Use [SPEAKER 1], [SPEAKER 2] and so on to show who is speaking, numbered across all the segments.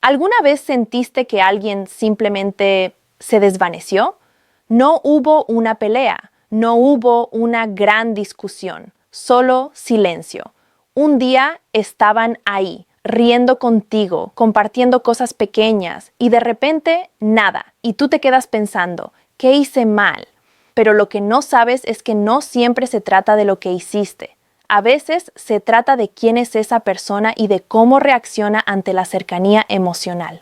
[SPEAKER 1] ¿Alguna vez sentiste que alguien simplemente se desvaneció? No hubo una pelea, no hubo una gran discusión, solo silencio. Un día estaban ahí, riendo contigo, compartiendo cosas pequeñas, y de repente nada, y tú te quedas pensando, ¿qué hice mal? Pero lo que no sabes es que no siempre se trata de lo que hiciste. A veces se trata de quién es esa persona y de cómo reacciona ante la cercanía emocional.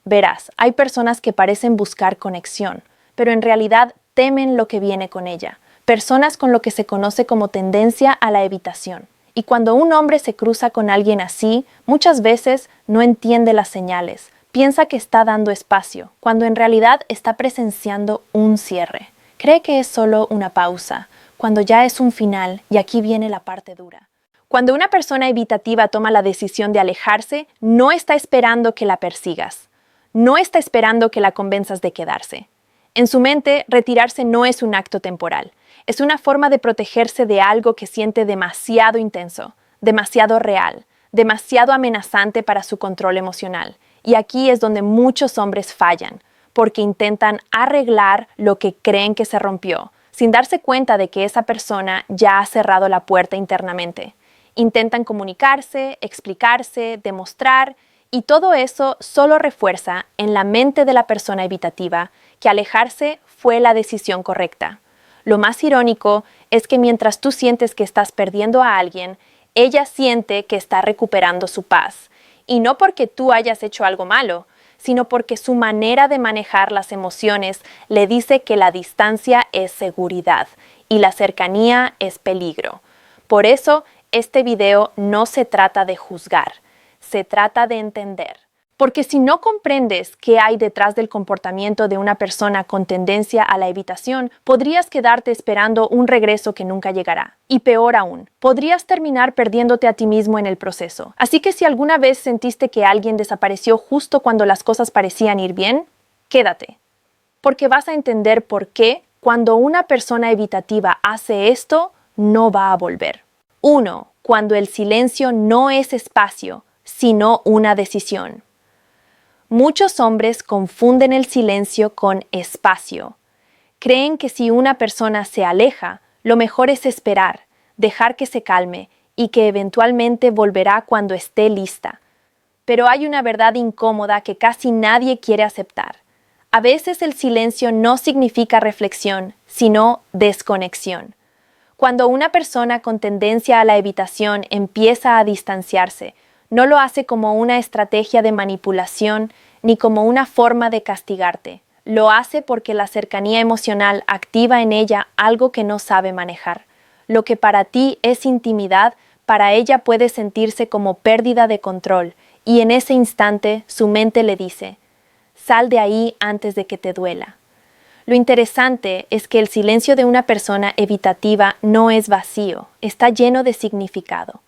[SPEAKER 1] Verás, hay personas que parecen buscar conexión, pero en realidad temen lo que viene con ella. Personas con lo que se conoce como tendencia a la evitación. Y cuando un hombre se cruza con alguien así, muchas veces no entiende las señales. Piensa que está dando espacio, cuando en realidad está presenciando un cierre. Cree que es solo una pausa, cuando ya es un final, y aquí viene la parte dura. Cuando una persona evitativa toma la decisión de alejarse, no está esperando que la persigas. No está esperando que la convenzas de quedarse. En su mente, retirarse no es un acto temporal. Es una forma de protegerse de algo que siente demasiado intenso, demasiado real, demasiado amenazante para su control emocional. Y aquí es donde muchos hombres fallan, porque intentan arreglar lo que creen que se rompió, sin darse cuenta de que esa persona ya ha cerrado la puerta internamente. Intentan comunicarse, explicarse, demostrar, y todo eso solo refuerza en la mente de la persona evitativa que alejarse fue la decisión correcta. Lo más irónico es que mientras tú sientes que estás perdiendo a alguien, ella siente que está recuperando su paz. Y no porque tú hayas hecho algo malo, sino porque su manera de manejar las emociones le dice que la distancia es seguridad y la cercanía es peligro. Por eso, este video no se trata de juzgar, se trata de entender. Porque si no comprendes qué hay detrás del comportamiento de una persona con tendencia a la evitación, podrías quedarte esperando un regreso que nunca llegará. Y peor aún, podrías terminar perdiéndote a ti mismo en el proceso. Así que si alguna vez sentiste que alguien desapareció justo cuando las cosas parecían ir bien, quédate. Porque vas a entender por qué, cuando una persona evitativa hace esto, no va a volver. 1. Cuando el silencio no es espacio, sino una decisión. Muchos hombres confunden el silencio con espacio. Creen que si una persona se aleja, lo mejor es esperar, dejar que se calme y que eventualmente volverá cuando esté lista. Pero hay una verdad incómoda que casi nadie quiere aceptar. A veces el silencio no significa reflexión, sino desconexión. Cuando una persona con tendencia a la evitación empieza a distanciarse, no lo hace como una estrategia de manipulación ni como una forma de castigarte. Lo hace porque la cercanía emocional activa en ella algo que no sabe manejar. Lo que para ti es intimidad, para ella puede sentirse como pérdida de control, y en ese instante su mente le dice: sal de ahí antes de que te duela. Lo interesante es que el silencio de una persona evitativa no es vacío, está lleno de significado.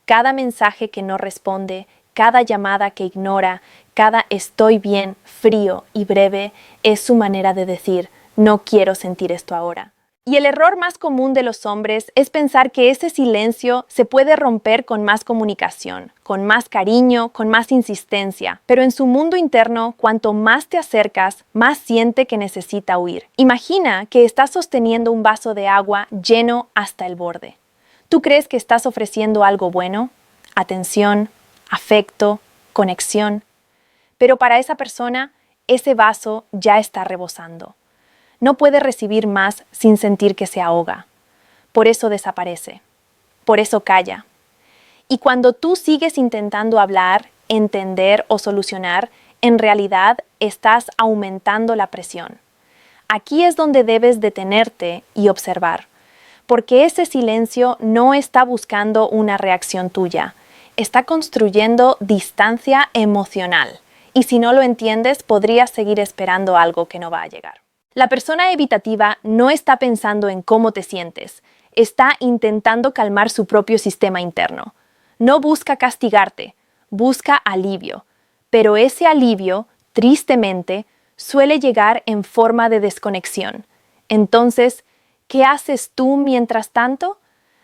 [SPEAKER 1] Cada mensaje que no responde, cada llamada que ignora, cada estoy bien, frío y breve, es su manera de decir, no quiero sentir esto ahora. Y el error más común de los hombres es pensar que ese silencio se puede romper con más comunicación, con más cariño, con más insistencia. Pero en su mundo interno, cuanto más te acercas, más siente que necesita huir. Imagina que estás sosteniendo un vaso de agua lleno hasta el borde. ¿Tú crees que estás ofreciendo algo bueno? Atención, afecto, conexión. Pero para esa persona, ese vaso ya está rebosando. No puede recibir más sin sentir que se ahoga. Por eso desaparece. Por eso calla. Y cuando tú sigues intentando hablar, entender o solucionar, en realidad estás aumentando la presión. Aquí es donde debes detenerte y observar. Porque ese silencio no está buscando una reacción tuya. Está construyendo distancia emocional. Y si no lo entiendes, podrías seguir esperando algo que no va a llegar. La persona evitativa no está pensando en cómo te sientes. Está intentando calmar su propio sistema interno. No busca castigarte, busca alivio. Pero ese alivio, tristemente, suele llegar en forma de desconexión. Entonces, ¿qué haces tú mientras tanto?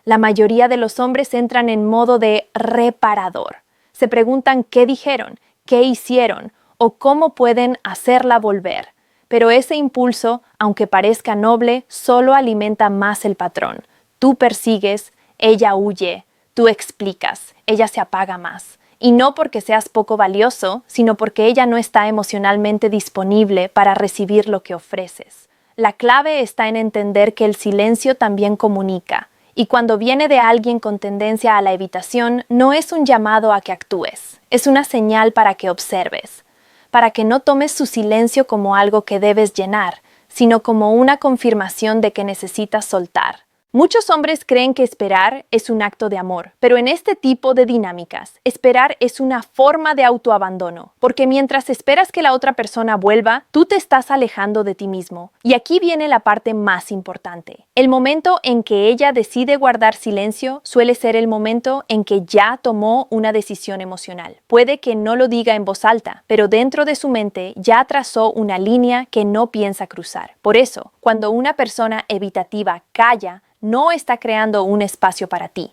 [SPEAKER 1] La mayoría de los hombres entran en modo de reparador. Se preguntan qué dijeron, qué hicieron o cómo pueden hacerla volver. Pero ese impulso, aunque parezca noble, solo alimenta más el patrón. Tú persigues, ella huye, tú explicas, ella se apaga más. Y no porque seas poco valioso, sino porque ella no está emocionalmente disponible para recibir lo que ofreces. La clave está en entender que el silencio también comunica. Y cuando viene de alguien con tendencia a la evitación, no es un llamado a que actúes, es una señal para que observes, para que no tomes su silencio como algo que debes llenar, sino como una confirmación de que necesitas soltar. Muchos hombres creen que esperar es un acto de amor, pero en este tipo de dinámicas, esperar es una forma de autoabandono, porque mientras esperas que la otra persona vuelva, tú te estás alejando de ti mismo. Y aquí viene la parte más importante. El momento en que ella decide guardar silencio suele ser el momento en que ya tomó una decisión emocional. Puede que no lo diga en voz alta, pero dentro de su mente ya trazó una línea que no piensa cruzar. Por eso, cuando una persona evitativa calla, no está creando un espacio para ti,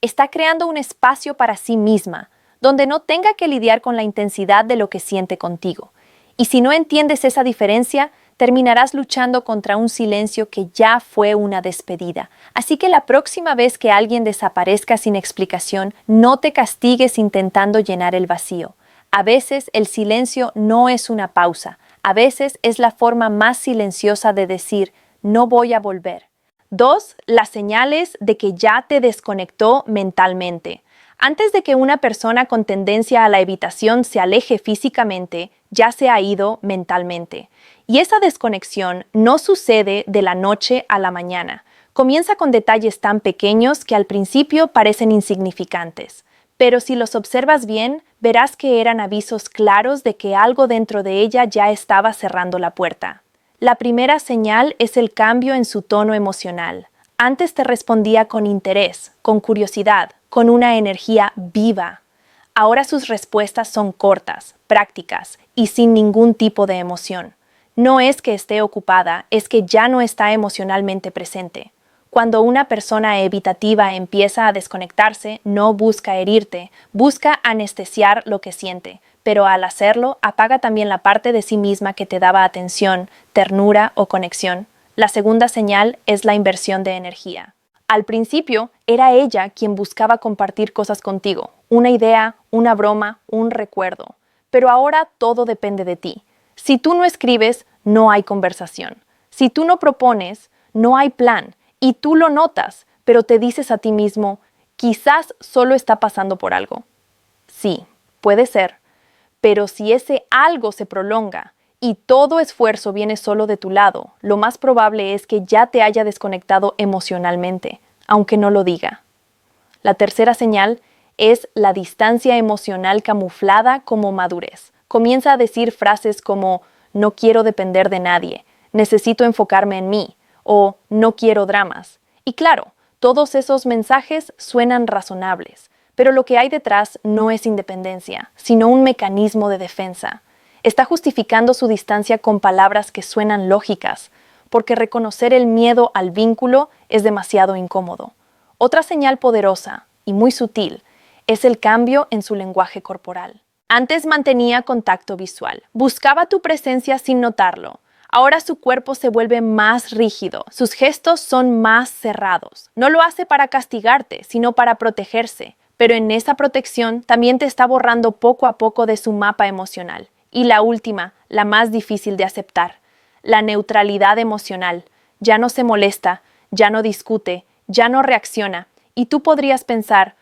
[SPEAKER 1] está creando un espacio para sí misma, donde no tenga que lidiar con la intensidad de lo que siente contigo. Y si no entiendes esa diferencia, terminarás luchando contra un silencio que ya fue una despedida. Así que la próxima vez que alguien desaparezca sin explicación, no te castigues intentando llenar el vacío. A veces el silencio no es una pausa, a veces es la forma más silenciosa de decir, no voy a volver. 2. Las señales de que ya te desconectó mentalmente. Antes de que una persona con tendencia a la evitación se aleje físicamente, ya se ha ido mentalmente. Y esa desconexión no sucede de la noche a la mañana. Comienza con detalles tan pequeños que al principio parecen insignificantes. Pero si los observas bien, verás que eran avisos claros de que algo dentro de ella ya estaba cerrando la puerta. La primera señal es el cambio en su tono emocional. Antes te respondía con interés, con curiosidad, con una energía viva. Ahora sus respuestas son cortas, prácticas y sin ningún tipo de emoción. No es que esté ocupada, es que ya no está emocionalmente presente. Cuando una persona evitativa empieza a desconectarse, no busca herirte, busca anestesiar lo que siente. Pero al hacerlo, apaga también la parte de sí misma que te daba atención, ternura o conexión. La segunda señal es la inversión de energía. Al principio, era ella quien buscaba compartir cosas contigo, una idea, una broma, un recuerdo. Pero ahora todo depende de ti. Si tú no escribes, no hay conversación. Si tú no propones, no hay plan. Y tú lo notas, pero te dices a ti mismo, quizás solo está pasando por algo. Sí, puede ser. Pero si ese algo se prolonga y todo esfuerzo viene solo de tu lado, lo más probable es que ya te haya desconectado emocionalmente, aunque no lo diga. La tercera señal es la distancia emocional camuflada como madurez. Comienza a decir frases como no quiero depender de nadie, necesito enfocarme en mí o no quiero dramas. Y claro, todos esos mensajes suenan razonables. Pero lo que hay detrás no es independencia, sino un mecanismo de defensa. Está justificando su distancia con palabras que suenan lógicas, porque reconocer el miedo al vínculo es demasiado incómodo. Otra señal poderosa, y muy sutil, es el cambio en su lenguaje corporal. Antes mantenía contacto visual, buscaba tu presencia sin notarlo. Ahora su cuerpo se vuelve más rígido, sus gestos son más cerrados. No lo hace para castigarte, sino para protegerse. Pero en esa protección también te está borrando poco a poco de su mapa emocional. Y la última, la más difícil de aceptar, la neutralidad emocional. Ya no se molesta, ya no discute, ya no reacciona. Y tú podrías pensar,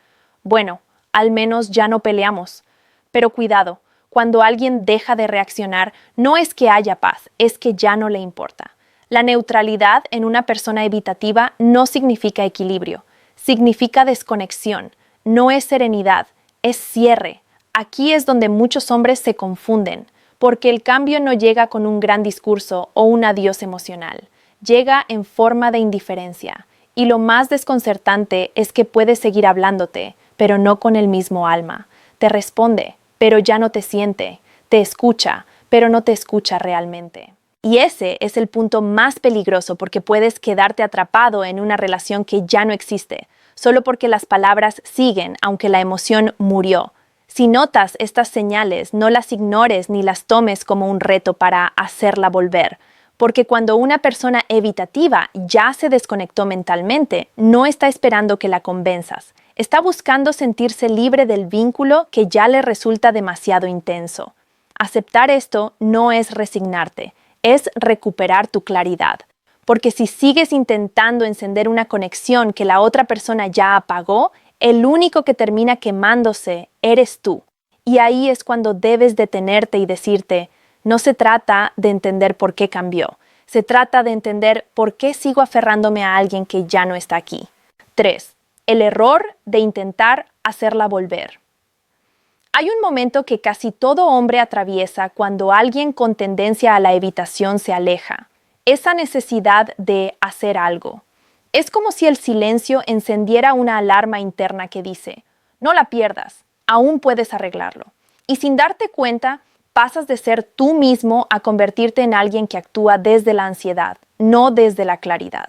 [SPEAKER 1] bueno, al menos ya no peleamos. Pero cuidado, cuando alguien deja de reaccionar, no es que haya paz, es que ya no le importa. La neutralidad en una persona evitativa no significa equilibrio, significa desconexión. No es serenidad, es cierre. Aquí es donde muchos hombres se confunden, porque el cambio no llega con un gran discurso o un adiós emocional. Llega en forma de indiferencia. Y lo más desconcertante es que puede seguir hablándote, pero no con el mismo alma. Te responde, pero ya no te siente. Te escucha, pero no te escucha realmente. Y ese es el punto más peligroso porque puedes quedarte atrapado en una relación que ya no existe, solo porque las palabras siguen aunque la emoción murió. Si notas estas señales, no las ignores ni las tomes como un reto para hacerla volver, porque cuando una persona evitativa ya se desconectó mentalmente, no está esperando que la convenzas. Está buscando sentirse libre del vínculo que ya le resulta demasiado intenso. Aceptar esto no es resignarte, es recuperar tu claridad. Porque si sigues intentando encender una conexión que la otra persona ya apagó, el único que termina quemándose eres tú. Y ahí es cuando debes detenerte y decirte, no se trata de entender por qué cambió. Se trata de entender por qué sigo aferrándome a alguien que ya no está aquí. 3. El error de intentar hacerla volver. Hay un momento que casi todo hombre atraviesa cuando alguien con tendencia a la evitación se aleja. Esa necesidad de hacer algo. Es como si el silencio encendiera una alarma interna que dice, no la pierdas, aún puedes arreglarlo. Y sin darte cuenta, pasas de ser tú mismo a convertirte en alguien que actúa desde la ansiedad, no desde la claridad.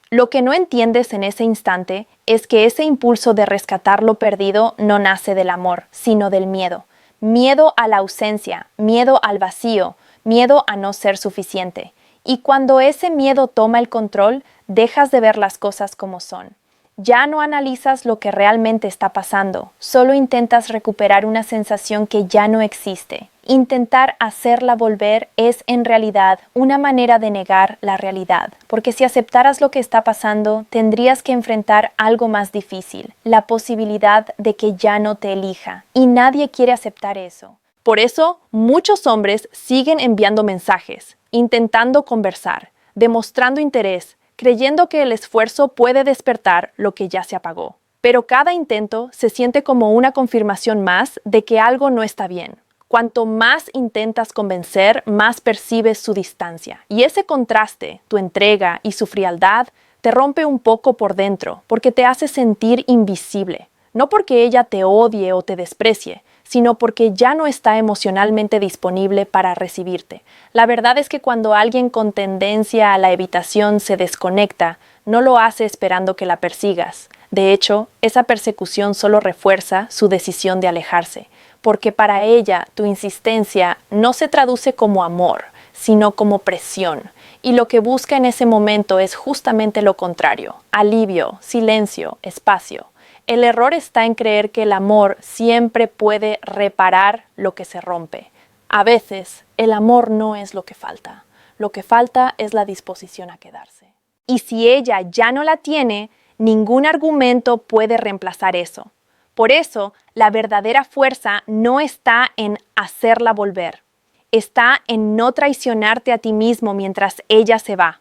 [SPEAKER 1] Lo que no entiendes en ese instante es que ese impulso de rescatar lo perdido no nace del amor, sino del miedo. Miedo a la ausencia, miedo al vacío, miedo a no ser suficiente. Y cuando ese miedo toma el control, dejas de ver las cosas como son. Ya no analizas lo que realmente está pasando, solo intentas recuperar una sensación que ya no existe. Intentar hacerla volver es en realidad una manera de negar la realidad, porque si aceptaras lo que está pasando, tendrías que enfrentar algo más difícil, la posibilidad de que ya no te elija, y nadie quiere aceptar eso. Por eso, muchos hombres siguen enviando mensajes, intentando conversar, demostrando interés, creyendo que el esfuerzo puede despertar lo que ya se apagó. Pero cada intento se siente como una confirmación más de que algo no está bien. Cuanto más intentas convencer, más percibes su distancia. Y ese contraste, tu entrega y su frialdad, te rompe un poco por dentro, porque te hace sentir invisible. No porque ella te odie o te desprecie, sino porque ya no está emocionalmente disponible para recibirte. La verdad es que cuando alguien con tendencia a la evitación se desconecta, no lo hace esperando que la persigas. De hecho, esa persecución solo refuerza su decisión de alejarse, porque para ella tu insistencia no se traduce como amor, sino como presión. Y lo que busca en ese momento es justamente lo contrario: alivio, silencio, espacio. El error está en creer que el amor siempre puede reparar lo que se rompe. A veces, el amor no es lo que falta. Lo que falta es la disposición a quedarse. Y si ella ya no la tiene, ningún argumento puede reemplazar eso. Por eso, la verdadera fuerza no está en hacerla volver. Está en no traicionarte a ti mismo mientras ella se va.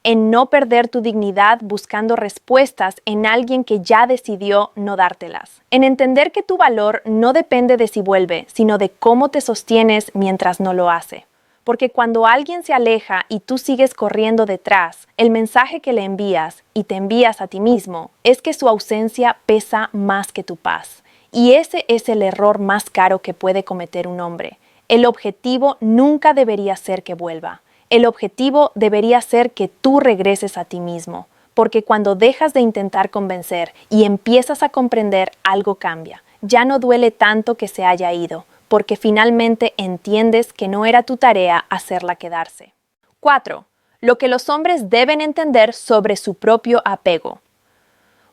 [SPEAKER 1] En no perder tu dignidad buscando respuestas en alguien que ya decidió no dártelas. En entender que tu valor no depende de si vuelve, sino de cómo te sostienes mientras no lo hace. Porque cuando alguien se aleja y tú sigues corriendo detrás, el mensaje que le envías y te envías a ti mismo es que su ausencia pesa más que tu paz. Y ese es el error más caro que puede cometer un hombre. El objetivo nunca debería ser que vuelva. El objetivo debería ser que tú regreses a ti mismo, porque cuando dejas de intentar convencer y empiezas a comprender, algo cambia. Ya no duele tanto que se haya ido, porque finalmente entiendes que no era tu tarea hacerla quedarse. 4. Lo que los hombres deben entender sobre su propio apego.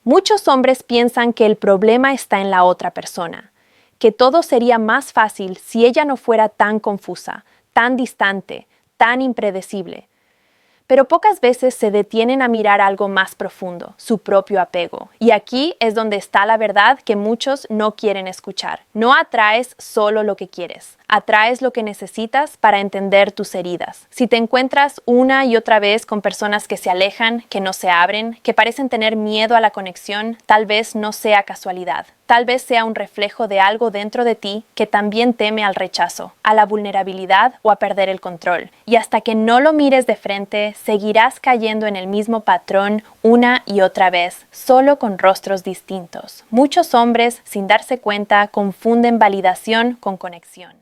[SPEAKER 1] Muchos hombres piensan que el problema está en la otra persona, que todo sería más fácil si ella no fuera tan confusa, tan distante, tan impredecible. Pero pocas veces se detienen a mirar algo más profundo, su propio apego. Y aquí es donde está la verdad que muchos no quieren escuchar. No atraes solo lo que quieres, atraes lo que necesitas para entender tus heridas. Si te encuentras una y otra vez con personas que se alejan, que no se abren, que parecen tener miedo a la conexión, tal vez no sea casualidad. Tal vez sea un reflejo de algo dentro de ti que también teme al rechazo, a la vulnerabilidad o a perder el control. Y hasta que no lo mires de frente, seguirás cayendo en el mismo patrón una y otra vez, solo con rostros distintos. Muchos hombres, sin darse cuenta, confunden validación con conexión.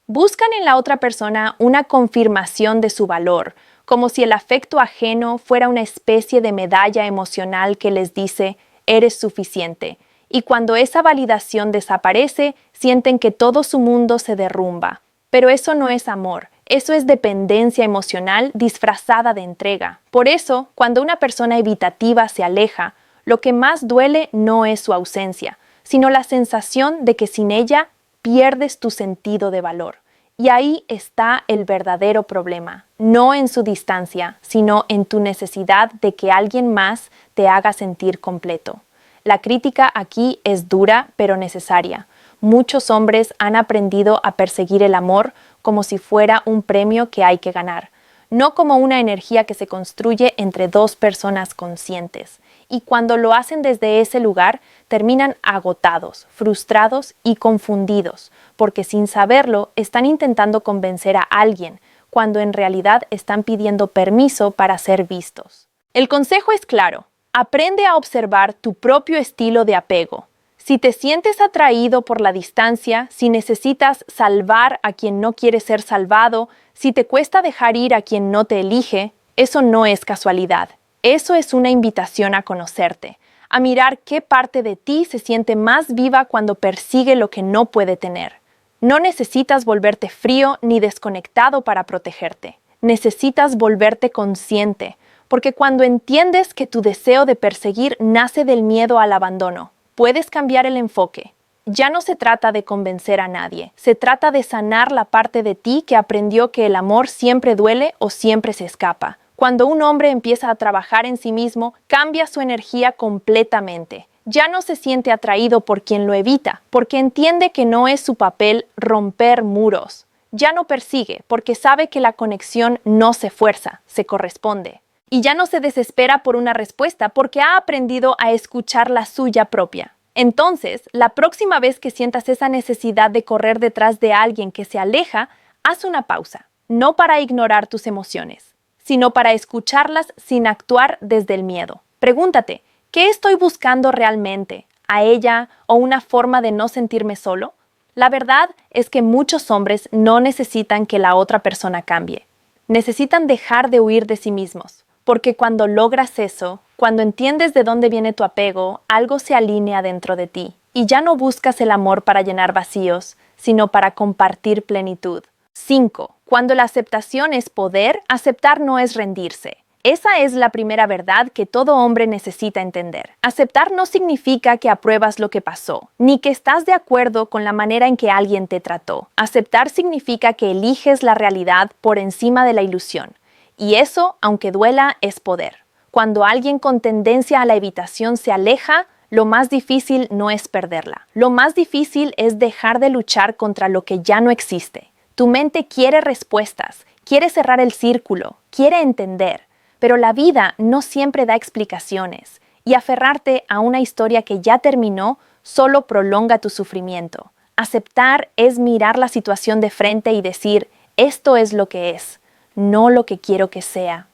[SPEAKER 1] Buscan en la otra persona una confirmación de su valor, como si el afecto ajeno fuera una especie de medalla emocional que les dice, eres suficiente. Y cuando esa validación desaparece, sienten que todo su mundo se derrumba. Pero eso no es amor. Eso es dependencia emocional disfrazada de entrega. Por eso, cuando una persona evitativa se aleja, lo que más duele no es su ausencia, sino la sensación de que sin ella pierdes tu sentido de valor. Y ahí está el verdadero problema, no en su distancia, sino en tu necesidad de que alguien más te haga sentir completo. La crítica aquí es dura, pero necesaria. Muchos hombres han aprendido a perseguir el amor como si fuera un premio que hay que ganar, no como una energía que se construye entre dos personas conscientes. Y cuando lo hacen desde ese lugar, terminan agotados, frustrados y confundidos, porque sin saberlo están intentando convencer a alguien, cuando en realidad están pidiendo permiso para ser vistos. El consejo es claro: aprende a observar tu propio estilo de apego. Si te sientes atraído por la distancia, si necesitas salvar a quien no quiere ser salvado, si te cuesta dejar ir a quien no te elige, eso no es casualidad. Eso es una invitación a conocerte, a mirar qué parte de ti se siente más viva cuando persigue lo que no puede tener. No necesitas volverte frío ni desconectado para protegerte. Necesitas volverte consciente, porque cuando entiendes que tu deseo de perseguir nace del miedo al abandono, puedes cambiar el enfoque. Ya no se trata de convencer a nadie, se trata de sanar la parte de ti que aprendió que el amor siempre duele o siempre se escapa. Cuando un hombre empieza a trabajar en sí mismo, cambia su energía completamente. Ya no se siente atraído por quien lo evita, porque entiende que no es su papel romper muros. Ya no persigue, porque sabe que la conexión no se fuerza, se corresponde. Y ya no se desespera por una respuesta, porque ha aprendido a escuchar la suya propia. Entonces, la próxima vez que sientas esa necesidad de correr detrás de alguien que se aleja, haz una pausa, no para ignorar tus emociones, sino para escucharlas sin actuar desde el miedo. Pregúntate, ¿qué estoy buscando realmente? ¿A ella o una forma de no sentirme solo? La verdad es que muchos hombres no necesitan que la otra persona cambie. Necesitan dejar de huir de sí mismos, porque cuando logras eso, cuando entiendes de dónde viene tu apego, algo se alinea dentro de ti y ya no buscas el amor para llenar vacíos, sino para compartir plenitud. 5. Cuando la aceptación es poder, aceptar no es rendirse. Esa es la primera verdad que todo hombre necesita entender. Aceptar no significa que apruebas lo que pasó, ni que estás de acuerdo con la manera en que alguien te trató. Aceptar significa que eliges la realidad por encima de la ilusión. Y eso, aunque duela, es poder. Cuando alguien con tendencia a la evitación se aleja, lo más difícil no es perderla. Lo más difícil es dejar de luchar contra lo que ya no existe. Tu mente quiere respuestas, quiere cerrar el círculo, quiere entender. Pero la vida no siempre da explicaciones, y aferrarte a una historia que ya terminó solo prolonga tu sufrimiento. Aceptar es mirar la situación de frente y decir, esto es lo que es, no lo que quiero que sea.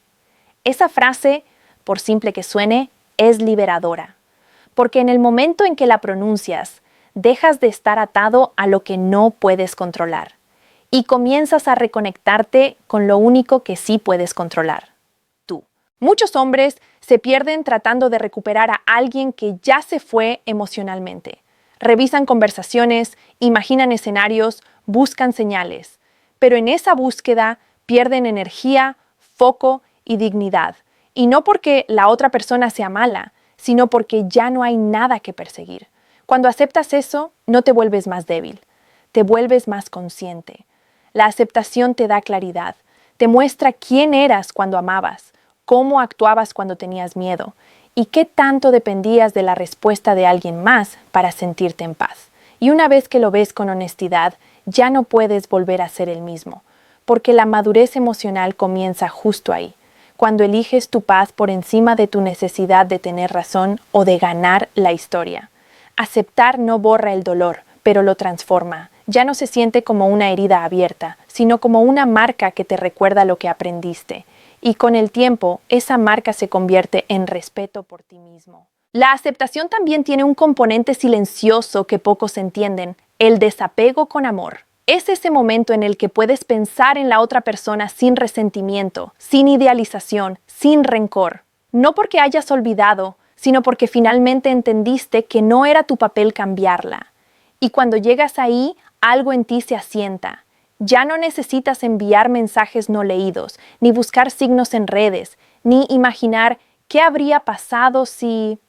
[SPEAKER 1] Esa frase, por simple que suene, es liberadora, porque en el momento en que la pronuncias, dejas de estar atado a lo que no puedes controlar, y comienzas a reconectarte con lo único que sí puedes controlar. Muchos hombres se pierden tratando de recuperar a alguien que ya se fue emocionalmente. Revisan conversaciones, imaginan escenarios, buscan señales. Pero en esa búsqueda pierden energía, foco y dignidad. Y no porque la otra persona sea mala, sino porque ya no hay nada que perseguir. Cuando aceptas eso, no te vuelves más débil, te vuelves más consciente. La aceptación te da claridad, te muestra quién eras cuando amabas, cómo actuabas cuando tenías miedo y qué tanto dependías de la respuesta de alguien más para sentirte en paz. Y una vez que lo ves con honestidad, ya no puedes volver a ser el mismo, porque la madurez emocional comienza justo ahí, cuando eliges tu paz por encima de tu necesidad de tener razón o de ganar la historia. Aceptar no borra el dolor, pero lo transforma. Ya no se siente como una herida abierta, sino como una marca que te recuerda lo que aprendiste. Y con el tiempo, esa marca se convierte en respeto por ti mismo. La aceptación también tiene un componente silencioso que pocos entienden, el desapego con amor. Es ese momento en el que puedes pensar en la otra persona sin resentimiento, sin idealización, sin rencor. No porque hayas olvidado, sino porque finalmente entendiste que no era tu papel cambiarla. Y cuando llegas ahí, algo en ti se asienta. Ya no necesitas enviar mensajes no leídos, ni buscar signos en redes, ni imaginar qué habría pasado si...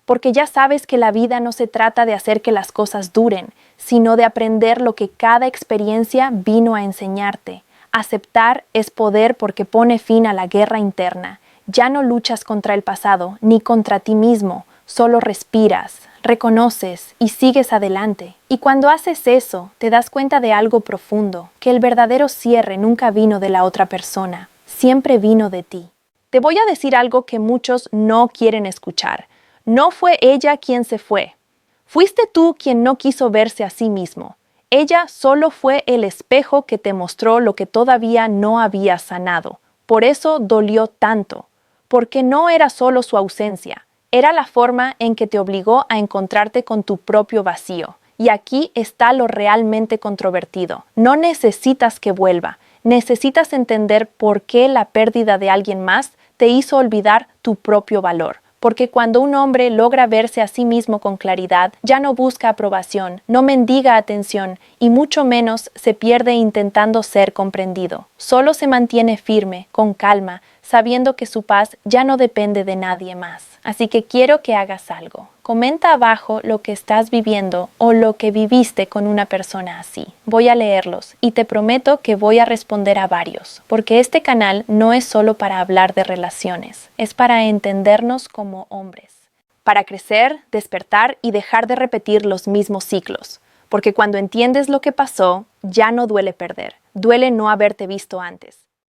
[SPEAKER 1] Porque ya sabes que la vida no se trata de hacer que las cosas duren, sino de aprender lo que cada experiencia vino a enseñarte. Aceptar es poder porque pone fin a la guerra interna. Ya no luchas contra el pasado, ni contra ti mismo, solo respiras, reconoces y sigues adelante. Y cuando haces eso, te das cuenta de algo profundo, que el verdadero cierre nunca vino de la otra persona, siempre vino de ti. Te voy a decir algo que muchos no quieren escuchar. No fue ella quien se fue. Fuiste tú quien no quiso verse a sí mismo. Ella solo fue el espejo que te mostró lo que todavía no había sanado. Por eso dolió tanto. Porque no era solo su ausencia, era la forma en que te obligó a encontrarte con tu propio vacío. Y aquí está lo realmente controvertido. No necesitas que vuelva, necesitas entender por qué la pérdida de alguien más te hizo olvidar tu propio valor. Porque cuando un hombre logra verse a sí mismo con claridad, ya no busca aprobación, no mendiga atención y mucho menos se pierde intentando ser comprendido. Solo se mantiene firme, con calma, sabiendo que su paz ya no depende de nadie más. Así que quiero que hagas algo. Comenta abajo lo que estás viviendo o lo que viviste con una persona así. Voy a leerlos y te prometo que voy a responder a varios, porque este canal no es solo para hablar de relaciones, es para entendernos como hombres, para crecer, despertar y dejar de repetir los mismos ciclos, porque cuando entiendes lo que pasó, ya no duele perder, duele no haberte visto antes.